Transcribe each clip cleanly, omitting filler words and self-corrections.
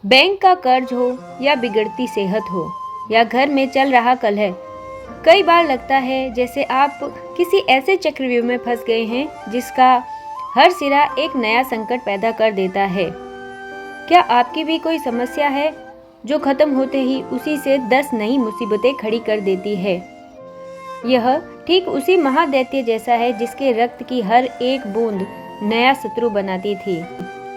Bank का कर्ज हो या बिगड़ती सेहत हो या घर में चल रहा कलह, कई बार लगता है जैसे आप किसी ऐसे चक्रव्यूह में फंस गए हैं जिसका हर सिरा एक नया संकट पैदा कर देता है। क्या आपकी भी कोई समस्या है जो खत्म होते ही उसी से 10 नई मुसीबतें खड़ी कर देती है? यह ठीक उसी महादैत्य जैसा है जिसके रक्त की हर एक बूंद नया शत्रु बनाती थी।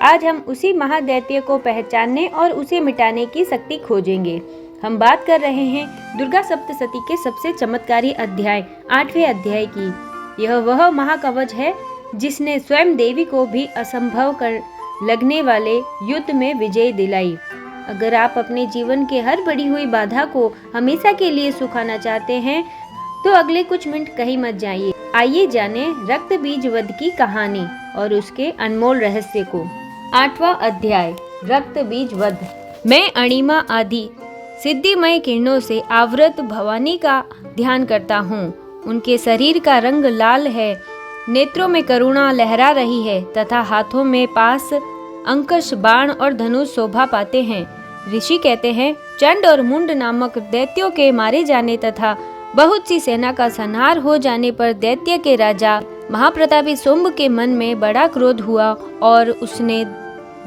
आज हम उसी महादैत्य को पहचानने और उसे मिटाने की शक्ति खोजेंगे। हम बात कर रहे हैं दुर्गा सप्तशती के सबसे चमत्कारी अध्याय 8वें अध्याय की। यह वह महाकवच है जिसने स्वयं देवी को भी असंभव कर लगने वाले युद्ध में विजय दिलाई। अगर आप अपने जीवन के हर बढ़ी हुई बाधा को हमेशा के लिए सुखाना चाहते हैं तो अगले कुछ मिनट कहीं मत जाइए। आइए जाने रक्त बीज वध की कहानी और उसके अनमोल रहस्य को। 8वां अध्याय, रक्त बीज वध। मैं अणिमा आदि सिद्धिमय किरणों से आवृत भवानी का ध्यान करता हूँ। उनके शरीर का रंग लाल है, नेत्रों में करुणा लहरा रही है तथा हाथों में पास अंकुश, बाण और धनुष शोभा पाते हैं। ऋषि कहते हैं, चंड और मुंड नामक दैत्यों के मारे जाने तथा बहुत सी सेना का संहार हो जाने पर दैत्य के राजा महाप्रतापी शुंभ के मन में बड़ा क्रोध हुआ और उसने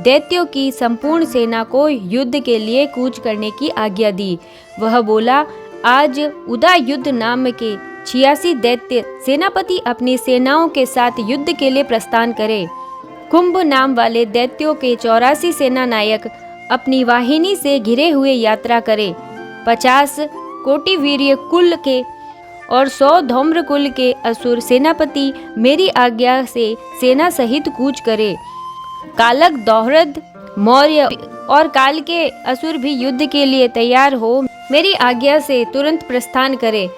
दैत्यों की संपूर्ण सेना को युद्ध के लिए कूच करने की आज्ञा दी। वह बोला, आज उदा युद्ध नाम के 86 दैत्य सेनापति अपनी सेनाओं के साथ युद्ध के लिए प्रस्थान करे। कुंभ नाम वाले दैत्यों के 84 सेना नायक अपनी वाहिनी से घिरे हुए यात्रा करे। 50 कोटि वीर्य कुल के और 100 धौम्र कुल के असुर सेनापति मेरी आज्ञा से सेना सहित कूच करे। कालक, दोहरद, मौर्य और काल के असुर भी युद्ध के लिए तैयार हो मेरी आज्ञा से तुरंत प्रस्थान करे।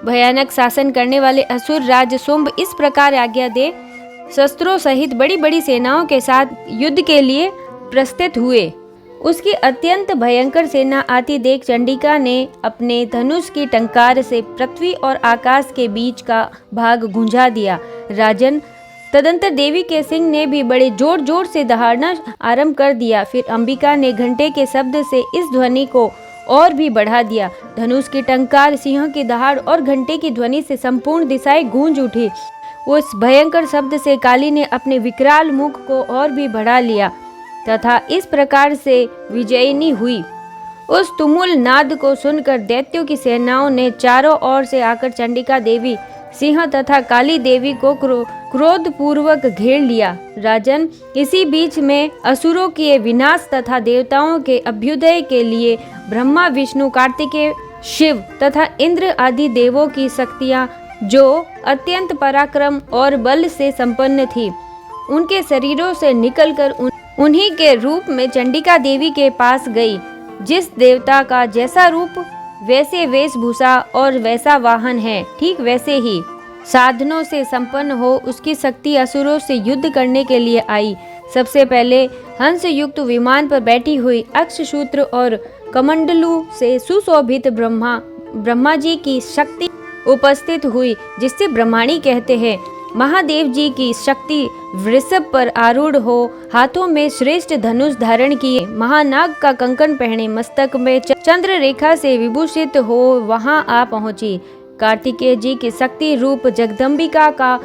भयानक शासन करने वाले असुर राज शुंभ इस प्रकार आज्ञा दे शस्त्रों सहित बड़ी बड़ी सेनाओं के साथ युद्ध के लिए प्रस्थित हुए। उसकी अत्यंत भयंकर सेना आती देख चंडिका ने अपने धनुष की टंकार से पृथ्वी और आकाश के बीच का भाग गुंजा दिया। राजन, तदंतर देवी के सिंह ने भी बड़े जोर जोर से दहाड़ना आरंभ कर दिया। फिर अंबिका ने घंटे के शब्द से इस ध्वनि को और भी बढ़ा दिया। धनुष की टंकार, सिंह की दहाड़ और घंटे की ध्वनि से संपूर्ण दिशाएं गूंज उठी। उस भयंकर शब्द से काली ने अपने विकराल मुख को और भी बढ़ा लिया तथा इस प्रकार से विजयिनी हुई। उस तुमुल नाद को सुनकर दैत्यों की सेनाओं ने चारों ओर से आकर चंडिका देवी, सिंह तथा काली देवी को क्रोध पूर्वक घेर लिया। राजन, इसी बीच में असुरों के विनाश तथा देवताओं के अभ्युदय के लिए ब्रह्मा, विष्णु, कार्तिकेय, शिव तथा इंद्र आदि देवों की शक्तियां जो अत्यंत पराक्रम और बल से संपन्न थी, उनके शरीरों से निकलकर उन्हीं के रूप में चंडिका देवी के पास गई। जिस देवता का जैसा रूप वैसे वेशभूषा और वैसा वाहन है, ठीक वैसे ही साधनों से संपन्न हो उसकी शक्ति असुरों से युद्ध करने के लिए आई। सबसे पहले हंस युक्त विमान पर बैठी हुई अक्षसूत्र और कमंडलू से सुशोभित ब्रह्मा जी की शक्ति उपस्थित हुई, जिससे ब्रह्माणी कहते हैं। महादेव जी की शक्ति वृषभ पर आरूढ़ हो, हाथों में श्रेष्ठ धनुष धारण किए, महानाग का कंकण पहने, मस्तक में चंद्र रेखा से विभूषित हो वहां आ पहुंची। कार्तिकेय जी की शक्ति रूप जगदम्बिका का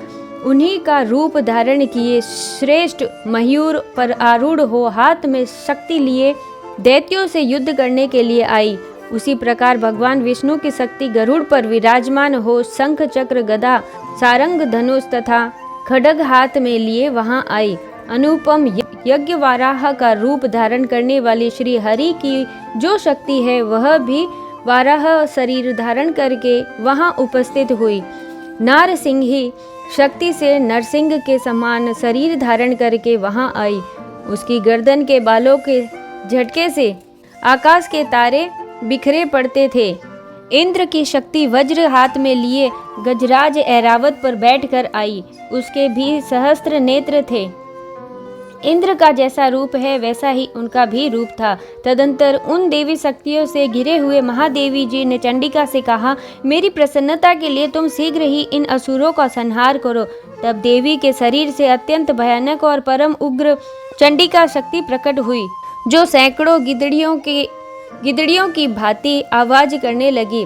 उन्हीं का रूप धारण किए श्रेष्ठ मयूर पर आरूढ़ हो हाथ में शक्ति लिए दैत्यों से युद्ध करने के लिए आई। उसी प्रकार भगवान विष्णु की शक्ति गरुड़ पर विराजमान हो शंख, चक्र, गदा, सारंग, धनुष तथा खड्ग हाथ में लिए वहां आई। अनुपम यज्ञ वाराह का रूप धारण करने वाली श्री हरि की जो शक्ति है वह भी वाराह शरीर धारण करके वहां उपस्थित हुई। नारसिंही शक्ति से नरसिंह के समान शरीर धारण करके वहां आई। उसकी गर्दन के बालों के झटके से आकाश के तारे बिखरे पड़ते थे। इंद्र की शक्ति वज्र हाथ में लिए गजराज ऐरावत पर बैठकर आई। उसके भी सहस्त्र नेत्र थे। इंद्र का जैसा रूप है वैसा ही उनका भी रूप था। तदंतर उन देवी शक्तियों से घिरे हुए महादेवी जी ने चंडिका से कहा, मेरी प्रसन्नता के लिए तुम शीघ्र ही इन असुरों का संहार करो। तब देवी के शरीर से अत्यंत भयानक और परम उग्र चंडिका शक्ति प्रकट हुई, जो सैकड़ों गिदड़ियों की भांति आवाज करने लगी।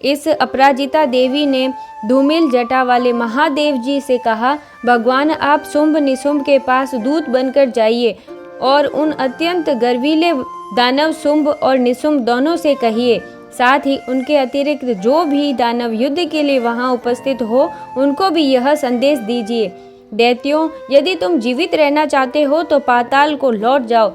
इस अपराजिता देवी ने धूमिल जटा वाले महादेव जी से कहा, भगवान आप शुंभ निशुंभ के पास दूत बनकर जाइए और उन अत्यंत गर्वीले दानव शुंभ और निशुंभ दोनों से कहिए, साथ ही उनके अतिरिक्त जो भी दानव युद्ध के लिए वहां उपस्थित हो उनको भी यह संदेश दीजिए, दैत्यों यदि तुम जीवित रहना चाहते हो तो पाताल को लौट जाओ,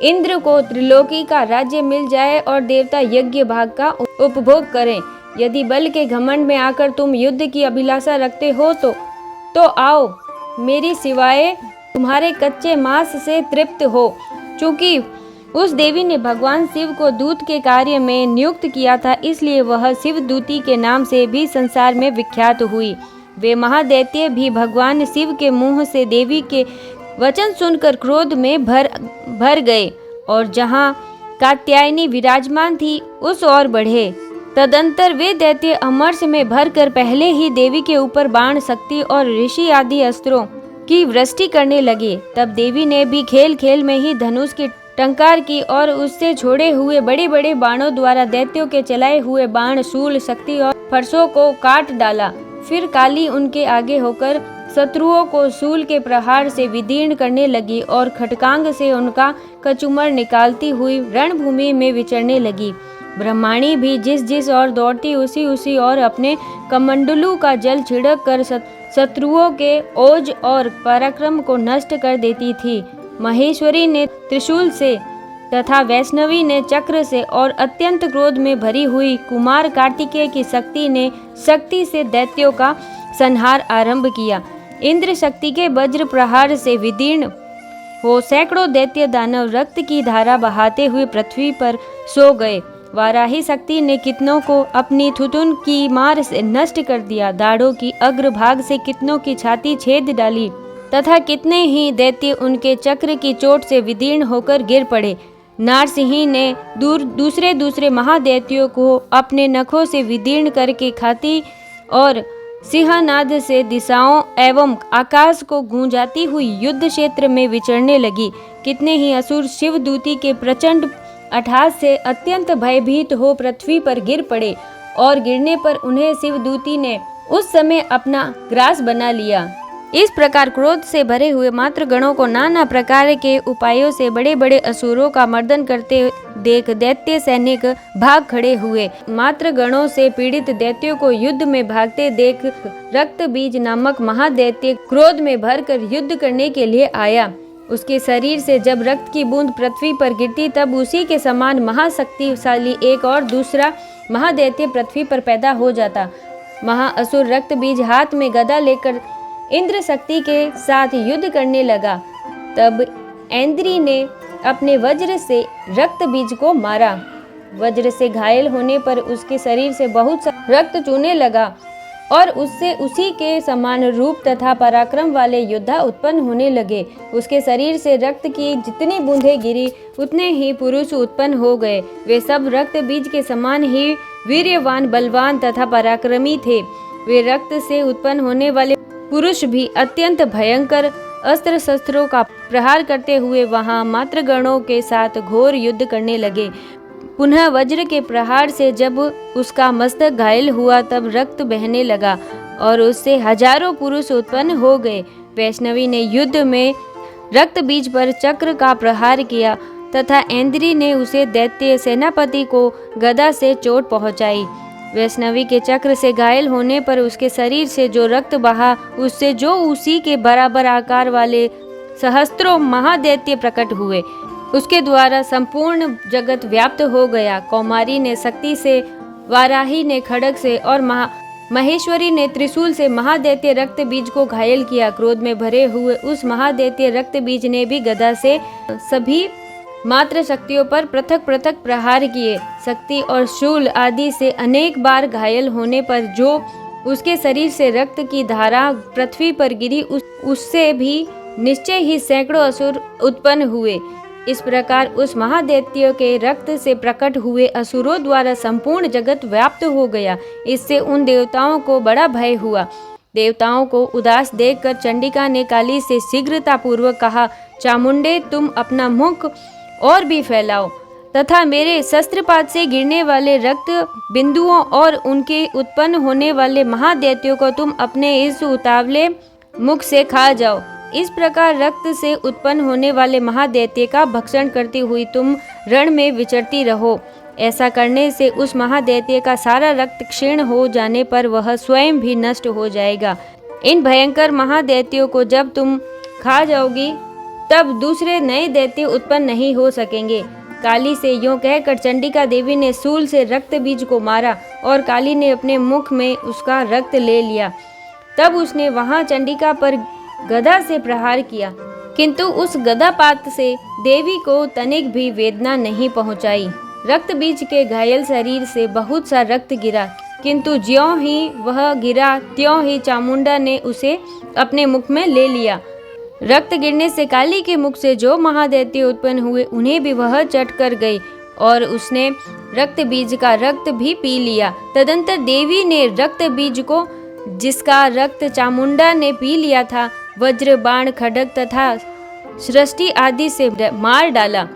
इंद्र को त्रिलोकी का राज्य मिल जाए और देवता यज्ञ भाग का उपभोग करें। यदि बल के घमंड में आकर तुम युद्ध की अभिलाषा रखते हो तो आओ, मेरी सिवाय तुम्हारे कच्चे मांस से तृप्त हो। चूंकि उस देवी ने भगवान शिव को दूत के कार्य में नियुक्त किया था, इसलिए वह शिवदूती के नाम से भी संसार में विख्यात हुई। वे महादैत्य भी भगवान शिव के मुंह से देवी के वचन सुनकर क्रोध में भर गए और जहां कात्यायनी विराजमान थी उस ओर बढ़े। तदंतर वे दैत्य अमरस में भरकर पहले ही देवी के ऊपर बाण, शक्ति और ऋषि आदि अस्त्रों की वृष्टि करने लगे। तब देवी ने भी खेल खेल में ही धनुष की टंकार की और उससे छोड़े हुए बड़े बड़े बाणों द्वारा दैत्यों के चलाए हुए बाण, शूल, शक्ति और फरसों को काट डाला। फिर काली उनके आगे होकर शत्रुओं को शूल के प्रहार से विदीर्ण करने लगी और खटकांग से उनका कचुमर निकालती हुई रणभूमि में विचरने लगी। ब्रह्माणी भी जिस ओर दौड़ती उसी ओर अपने कमंडलू का जल छिड़क कर शत्रुओं के ओज और पराक्रम को नष्ट कर देती थी। महेश्वरी ने त्रिशूल से तथा वैष्णवी ने चक्र से और अत्यंत क्रोध में भरी हुई कुमार कार्तिकेय की शक्ति से दैत्यों का संहार आरंभ किया। इंद्र शक्ति के वज्र प्रहार से विदीर्ण हो सैकड़ों दैत्य दानव रक्त की धारा बहाते हुए पृथ्वी पर सो गए। वाराही शक्ति ने कितनों को अपनी थुथुन की मार से नष्ट कर दिया, दाढ़ों की अग्रभाग से कितनों की छाती छेद डाली तथा कितने ही दैत्य उनके चक्र की चोट से विदीर्ण होकर गिर पड़े। नारसिंही ने दूसरे महादैत्यों को अपने नखों से विदीर्ण करके खाती और सिंहनाद से दिशाओं एवं आकाश को गूंजाती हुई युद्ध क्षेत्र में विचरने लगी। कितने ही असुर शिवदूती के प्रचंड अट्टहास से अत्यंत भयभीत हो पृथ्वी पर गिर पड़े और गिरने पर उन्हें शिवदूती ने उस समय अपना ग्रास बना लिया। इस प्रकार क्रोध से भरे हुए मात्र गणों को नाना प्रकार के उपायों से बड़े बड़े असुरों का मर्दन करते देख दैत्य सैनिक भाग खड़े हुए। मात्र गणों से पीड़ित दैत्यों को युद्ध में भागते देख रक्त बीज नामक महादैत्य क्रोध में भरकर युद्ध करने के लिए आया। उसके शरीर से जब रक्त की बूंद पृथ्वी पर गिरती तब उसी के समान महाशक्तिशाली एक और दूसरा महादैत्य पृथ्वी पर पैदा हो जाता। महाअसुर रक्त बीज हाथ में गदा लेकर इंद्र शक्ति के साथ युद्ध करने लगा। तब ऐन्द्री ने अपने वज्र से रक्त बीज को मारा। वज्र से घायल होने पर उसके शरीर से बहुत सा रक्त चूने लगा और उससे उसी के समान रूप तथा पराक्रम वाले योद्धा उत्पन्न होने लगे। उसके शरीर से रक्त की जितनी बूंदें गिरी उतने ही पुरुष उत्पन्न हो गए। वे सब रक्त बीज के समान ही वीर्यवान, बलवान तथा पराक्रमी थे। वे रक्त से उत्पन्न होने वाले पुरुष भी अत्यंत भयंकर अस्त्र शस्त्रों का प्रहार करते हुए वहां मातृगणों के साथ घोर युद्ध करने लगे। पुनः वज्र के प्रहार से जब उसका मस्तक घायल हुआ तब रक्त बहने लगा और उससे हजारों पुरुष उत्पन्न हो गए। वैष्णवी ने युद्ध में रक्त बीज पर चक्र का प्रहार किया तथा ऐन्द्री ने उसे दैत्य सेनापति को गदा से चोट पहुंचाई। वैष्णवी के चक्र से घायल होने पर उसके शरीर से जो रक्त बहा उससे जो उसी के बराबर आकार वाले सहस्त्रों महादैत्य प्रकट हुए। उसके द्वारा संपूर्ण जगत व्याप्त हो गया। कौमारी ने शक्ति से, वाराही ने खड्ग से और महेश्वरी ने त्रिशूल से महादैत्य रक्त बीज को घायल किया। क्रोध में भरे हुए उस महादैत्य रक्त बीज ने भी गदा से सभी मात्र शक्तियों पर पृथक पृथक प्रहार किए। शक्ति और शूल आदि से अनेक बार घायल होने पर जो उसके शरीर से रक्त की धारा पृथ्वी पर गिरी उससे भी निश्चय ही सैकड़ों असुर उत्पन्न हुए। इस प्रकार उस महादैत्य के रक्त से प्रकट हुए असुरों द्वारा संपूर्ण जगत व्याप्त हो गया। इससे उन देवताओं को बड़ा भय हुआ। देवताओं को उदास देखकर चंडिका ने काली से शीघ्रता पूर्वक कहा, चामुंडे तुम अपना मुख और भी फैलाओ तथा मेरे शस्त्रपात से गिरने वाले रक्त बिंदुओं और उनके उत्पन्न होने वाले महादैत्यों को तुम अपने इस उतावले मुख से खा जाओ। इस प्रकार रक्त से उत्पन्न होने वाले महादैत्य का भक्षण करती हुई तुम रण में विचरती रहो। ऐसा करने से उस महादैत्य का सारा रक्त क्षीण हो जाने पर वह स्वयं भी नष्ट हो जाएगा। इन भयंकर महादैत्यों को जब तुम खा जाओगी तब दूसरे नए दैत्य उत्पन्न नहीं हो सकेंगे। काली से यूं कहकर चंडिका देवी ने शूल से रक्त बीज को मारा और काली ने अपने मुख में उसका रक्त ले लिया। तब उसने वहां चंडिका पर गदा से प्रहार किया, किंतु उस गदापात से देवी को तनिक भी वेदना नहीं पहुंचाई। रक्त बीज के घायल शरीर से बहुत सा रक्त गिरा, किंतु ज्यों ही वह गिरा त्यों ही चामुंडा ने उसे अपने मुख में ले लिया। रक्त गिरने से काली के मुख से जो महादैत्य उत्पन्न हुए उन्हें भी वह चट कर गई और उसने रक्त बीज का रक्त भी पी लिया। तदंतर देवी ने रक्त बीज को, जिसका रक्त चामुंडा ने पी लिया था, वज्र बाण खड्ग तथा सृष्टि आदि से मार डाला।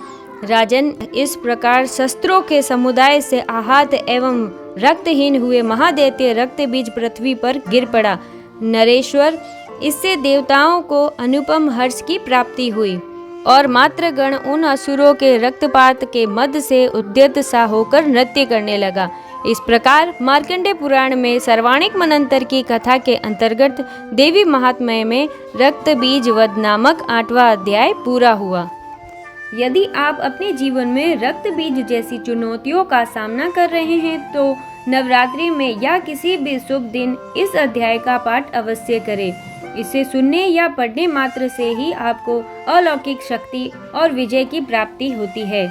राजन, इस प्रकार शस्त्रों के समुदाय से आहत एवं रक्तहीन हुए महादैत्य रक्त बीज पृथ्वी पर गिर पड़ा। नरेश्वर, इससे देवताओं को अनुपम हर्ष की प्राप्ति हुई और मात्रगण उन असुरों के रक्तपात के मद से उद्यत सा होकर नृत्य करने लगा। इस प्रकार मार्कंडेय पुराण में सर्वाणिक मनंतर की कथा के अंतर्गत देवी महात्म्य में रक्त बीज वध नामक 8वां अध्याय पूरा हुआ। यदि आप अपने जीवन में रक्त बीज जैसी चुनौतियों का सामना कर रहे हैं तो नवरात्रि में या किसी भी शुभ दिन इस अध्याय का पाठ अवश्य करें। इसे सुनने या पढ़ने मात्र से ही आपको अलौकिक शक्ति और विजय की प्राप्ति होती है।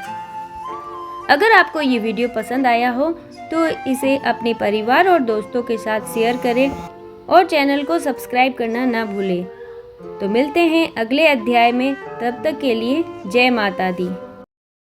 अगर आपको ये वीडियो पसंद आया हो तो इसे अपने परिवार और दोस्तों के साथ शेयर करें और चैनल को सब्सक्राइब करना ना भूलें। तो मिलते हैं अगले अध्याय में, तब तक के लिए जय माता दी।